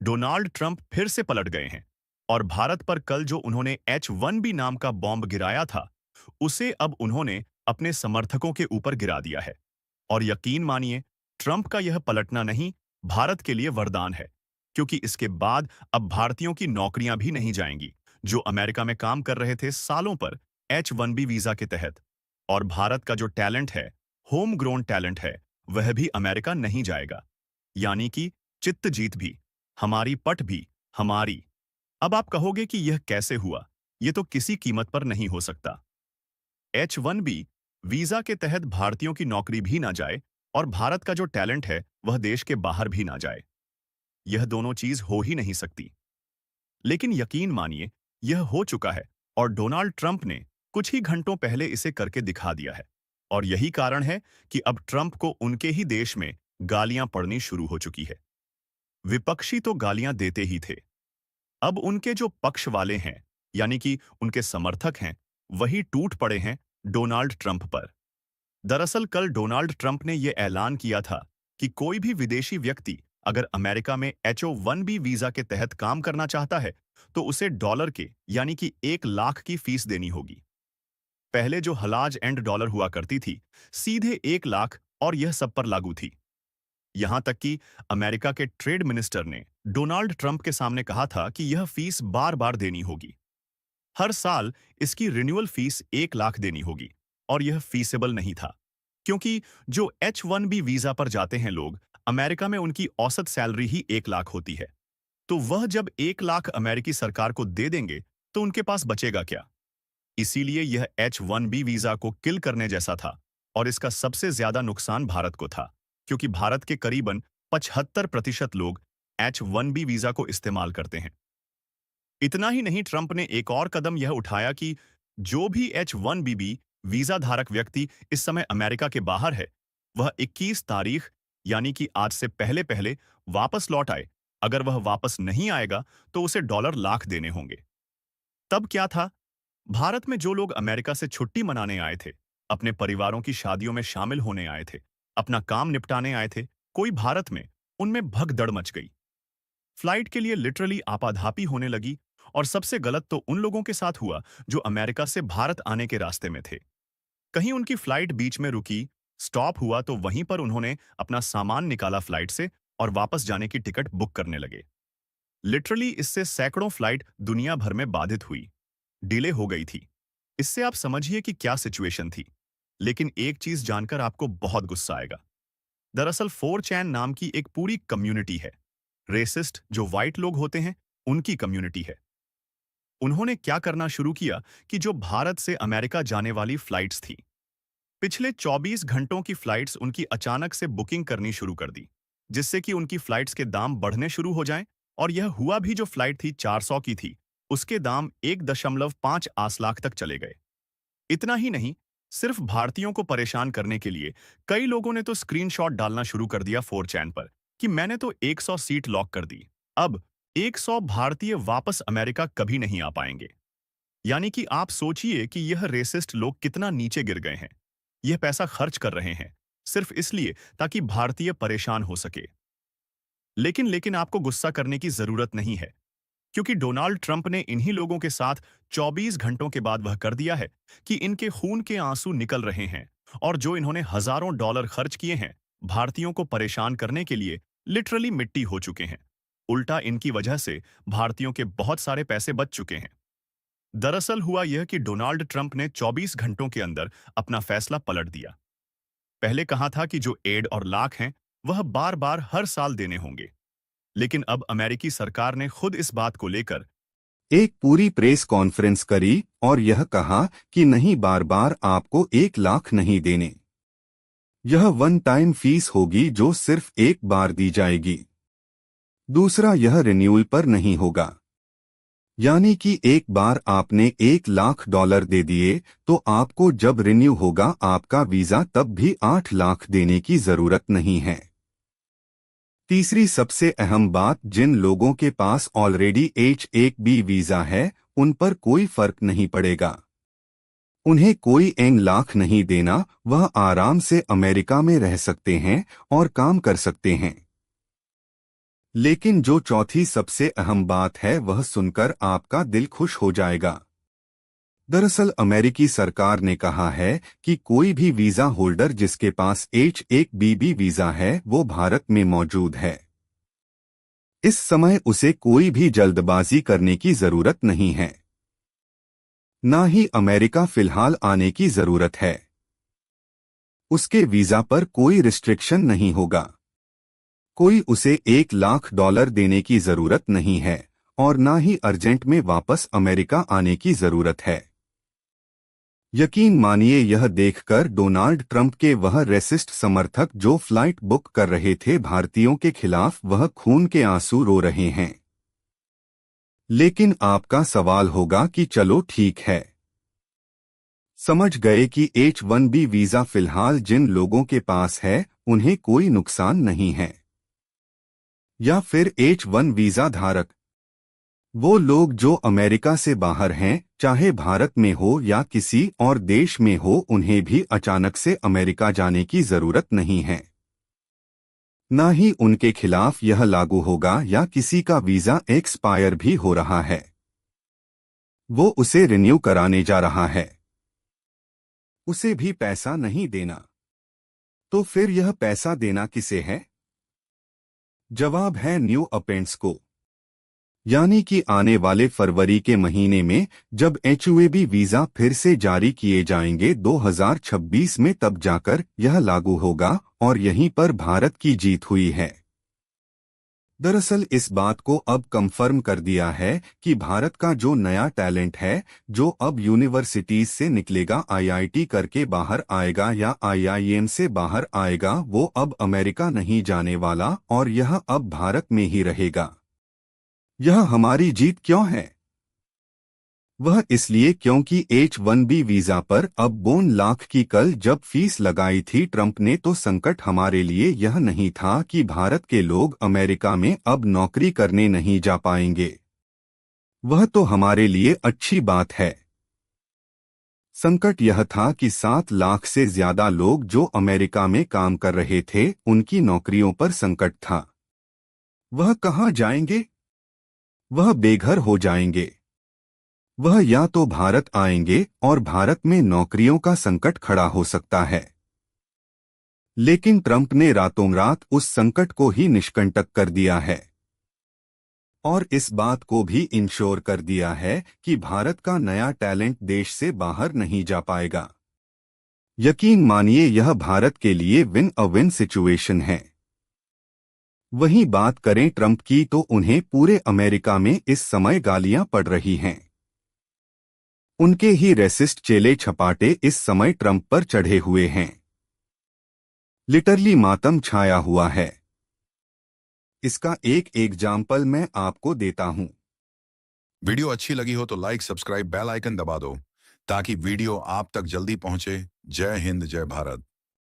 Donald Trump फिर से पलट गए हैं और भारत पर कल जो उन्होंने H1B नाम का बॉम्ब गिराया था, उसे अब उन्होंने अपने समर्थकों के ऊपर गिरा दिया है। और यकीन मानिए, ट्रंप का यह पलटना नहीं, भारत के लिए वरदान है, क्योंकि इसके बाद अब भारतीयों की नौकरियां भी नहीं जाएंगी, जो अमेरिका में काम कर रहे थे सालों पर H1B वीजा के तहत। और भारत का जो टैलेंट है, होम ग्रोन टैलेंट है, वह भी अमेरिका नहीं जाएगा। यानी कि चित्त जीत भी, हमारी पट भी, हमारी। अब आप कहोगे कि यह कैसे हुआ? ये तो किसी कीमत पर नहीं हो सकता। H1B वीजा के तहत भारतीयों की नौकरी भी ना जाए और भारत का जो टैलेंट है वह देश के बाहर भी ना जाए। यह दोनों चीज हो ही नहीं सकती। लेकिन यकीन मानिए, यह हो चुका है और डोनाल्ड ट्रंप ने कुछ ही घंटों पहले इसे करके दिखा दिया है। और यही कारण है कि अब ट्रंप को उनके ही देश में गालियां पड़नी शुरू हो चुकी है। विपक्षी तो गालियां देते ही थे, अब उनके जो पक्ष वाले हैं, यानी कि उनके समर्थक हैं, वही टूट पड़े हैं डोनाल्ड ट्रंप पर। दरअसल कल डोनाल्ड ट्रंप ने यह ऐलान किया था कि कोई भी विदेशी व्यक्ति अगर अमेरिका में H1B वीजा के तहत काम करना चाहता है, तो उसे डॉलर के यानी कि 1 लाख की फीस देनी होगी। पहले जो हलाज एंड डॉलर हुआ करती थी, सीधे 1 लाख, और यह सब पर लागू थी। यहां तक कि अमेरिका के ट्रेड मिनिस्टर ने डोनाल्ड ट्रंप के सामने कहा था कि यह फीस बार बार देनी होगी। हर साल इसकी रिन्यूअल फीस 1 लाख देनी होगी, और यह फीसेबल नहीं था, क्योंकि जो H1B वीजा पर जाते हैं लोग, अमेरिका में उनकी औसत सैलरी ही 1 लाख होती है। तो वह जब 1 लाख अमेरिकी सरकार को दे देंगे, तो उनके पास बचेगा क्या? इसीलिए यह H1B वीजा को किल करने जैसा था, और इसका सबसे ज्यादा नुकसान भारत को था, क्योंकि भारत के करीबन 75% लोग H1B वीजा को इस्तेमाल करते हैं। इतना ही नहीं, ट्रंप ने एक और कदम यह उठाया कि जो भी H1B वीजा धारक व्यक्ति इस समय अमेरिका के बाहर है, वह 21 तारीख यानी कि आज से पहले पहले वापस लौट आए। अगर वह वापस नहीं आएगा तो उसे $1 लाख देने होंगे। तब क्या था? भारत में जो लोग अमेरिका से छुट्टी मनाने आए थे, अपने परिवारों की शादियों में शामिल होने आए थे, अपना काम निपटाने आए थे, कोई भारत में, उनमें भगदड़ मच गई। फ्लाइट के लिए लिटरली आपाधापी होने लगी। और सबसे गलत तो उन लोगों के साथ हुआ जो अमेरिका से भारत आने के रास्ते में थे। कहीं उनकी फ्लाइट बीच में रुकी, स्टॉप हुआ, तो वहीं पर उन्होंने अपना सामान निकाला फ्लाइट से और वापस जाने की टिकट बुक करने लगे। लिटरली इससे सैकड़ों फ्लाइट दुनिया भर में बाधित हुई, डिले हो गई थी। इससे आप समझिए कि क्या सिचुएशन थी। लेकिन एक चीज जानकर आपको बहुत गुस्सा आएगा। दरअसल 4chan नाम की एक पूरी कम्युनिटी है। रेसिस्ट जो व्हाइट लोग होते हैं, उनकी कम्युनिटी है। उन्होंने क्या करना शुरू किया कि जो भारत से अमेरिका जाने वाली फ्लाइट्स थी, पिछले 24 घंटों की फ्लाइट्स उनकी अचानक से बुकिंग करनी शुरू कर दी, जिससे कि उनकी फ्लाइट्स के दाम बढ़ने शुरू हो जाएं। और यह हुआ भी, जो फ्लाइट थी 400 की थी, उसके दाम 1.5 लाख तक चले गए। इतना ही नहीं, सिर्फ भारतीयों को परेशान करने के लिए कई लोगों ने तो स्क्रीनशॉट डालना शुरू कर दिया 4chan पर कि मैंने तो 100 सीट लॉक कर दी, अब 100 भारतीय वापस अमेरिका कभी नहीं आ पाएंगे। यानी कि आप सोचिए कि यह रेसिस्ट लोग कितना नीचे गिर गए हैं। यह पैसा खर्च कर रहे हैं सिर्फ इसलिए ताकि भारतीय परेशान हो सके। लेकिन आपको गुस्सा करने की जरूरत नहीं है, क्योंकि डोनाल्ड ट्रंप ने इन्हीं लोगों के साथ 24 घंटों के बाद वह कर दिया है कि इनके खून के आंसू निकल रहे हैं, और जो इन्होंने हजारों डॉलर खर्च किए हैं भारतीयों को परेशान करने के लिए, लिटरली मिट्टी हो चुके हैं। उल्टा इनकी वजह से भारतीयों के बहुत सारे पैसे बच चुके हैं। दरअसल हुआ यह कि डोनाल्ड ट्रंप ने 24 घंटों के अंदर अपना फैसला पलट दिया। पहले कहा था कि जो एड और लाख हैं, वह बार बार हर साल देने होंगे। लेकिन अब अमेरिकी सरकार ने खुद इस बात को लेकर एक पूरी प्रेस कॉन्फ्रेंस करी और यह कहा कि नहीं, बार बार आपको 1 लाख नहीं देने। यह वन टाइम फीस होगी जो सिर्फ एक बार दी जाएगी। दूसरा, यह रिन्यूअल पर नहीं होगा। यानी कि एक बार आपने $1 लाख दे दिए तो आपको जब रिन्यू होगा आपका वीजा तब भी 8 लाख देने की जरूरत नहीं है। तीसरी सबसे अहम बात, जिन लोगों के पास ऑलरेडी H1B वीजा है उन पर कोई फर्क नहीं पड़ेगा। उन्हें कोई 1 लाख नहीं देना, वह आराम से अमेरिका में रह सकते हैं और काम कर सकते हैं। लेकिन जो चौथी सबसे अहम बात है वह सुनकर आपका दिल खुश हो जाएगा। दरअसल अमेरिकी सरकार ने कहा है कि कोई भी वीजा होल्डर जिसके पास H-1B वीजा है वो भारत में मौजूद है। इस समय उसे कोई भी जल्दबाजी करने की जरूरत नहीं है। ना ही अमेरिका फिलहाल आने की जरूरत है। उसके वीजा पर कोई रिस्ट्रिक्शन नहीं होगा। कोई उसे $1 लाख देने की जरूरत नहीं है और ना ही अर्जेंट में वापस अमेरिका आने की जरूरत है। यकीन मानिए यह देखकर डोनाल्ड ट्रंप के वह रेसिस्ट समर्थक जो फ्लाइट बुक कर रहे थे भारतीयों के खिलाफ वह खून के आंसू रो रहे हैं। लेकिन आपका सवाल होगा कि चलो ठीक है, समझ गए कि H-1B वीजा फिलहाल जिन लोगों के पास है उन्हें कोई नुकसान नहीं है। या फिर H-1 वीजा धारक वो लोग जो अमेरिका से बाहर हैं, चाहे भारत में हो या किसी और देश में हो, उन्हें भी अचानक से अमेरिका जाने की जरूरत नहीं है। ना ही उनके खिलाफ यह लागू होगा या किसी का वीजा एक्सपायर भी हो रहा है, वो उसे रिन्यू कराने जा रहा है, उसे भी पैसा नहीं देना। तो फिर यह पैसा देना किसे है? जवाब है न्यू अपेंड्स को। यानी कि आने वाले फरवरी के महीने में जब H-1B वीजा फिर से जारी किए जाएंगे 2026 में, तब जाकर यह लागू होगा और यहीं पर भारत की जीत हुई है। दरअसल इस बात को अब कंफर्म कर दिया है कि भारत का जो नया टैलेंट है, जो अब यूनिवर्सिटीज से निकलेगा, IIT करके बाहर आएगा या IIM से बाहर आएगा, वो अब अमेरिका नहीं जाने वाला और यह अब भारत में ही रहेगा। यह हमारी जीत क्यों है? वह इसलिए क्योंकि H-1B वीजा पर अब 2 लाख की कल जब फीस लगाई थी ट्रंप ने, तो संकट हमारे लिए यह नहीं था कि भारत के लोग अमेरिका में अब नौकरी करने नहीं जा पाएंगे। वह तो हमारे लिए अच्छी बात है। संकट यह था कि 7 लाख से ज्यादा लोग जो अमेरिका में काम कर रहे थे, उनकी नौकरियों पर संकट था। वह कहाँ जाएंगे? वह बेघर हो जाएंगे। वह या तो भारत आएंगे और भारत में नौकरियों का संकट खड़ा हो सकता है। लेकिन ट्रंप ने रातों रात उस संकट को ही निष्कंटक कर दिया है और इस बात को भी इंश्योर कर दिया है कि भारत का नया टैलेंट देश से बाहर नहीं जा पाएगा। यकीन मानिए यह भारत के लिए विन अ विन सिचुएशन है। वहीं बात करें ट्रंप की, तो उन्हें पूरे अमेरिका में इस समय गालियां पड़ रही हैं। उनके ही रेसिस्ट चेले छपाटे इस समय ट्रंप पर चढ़े हुए हैं। लिटरली मातम छाया हुआ है। इसका एक एग्जाम्पल मैं आपको देता हूं। वीडियो अच्छी लगी हो तो लाइक, सब्सक्राइब, बेल आइकन दबा दो ताकि वीडियो आप तक जल्दी पहुंचे। जय हिंद, जय भारत।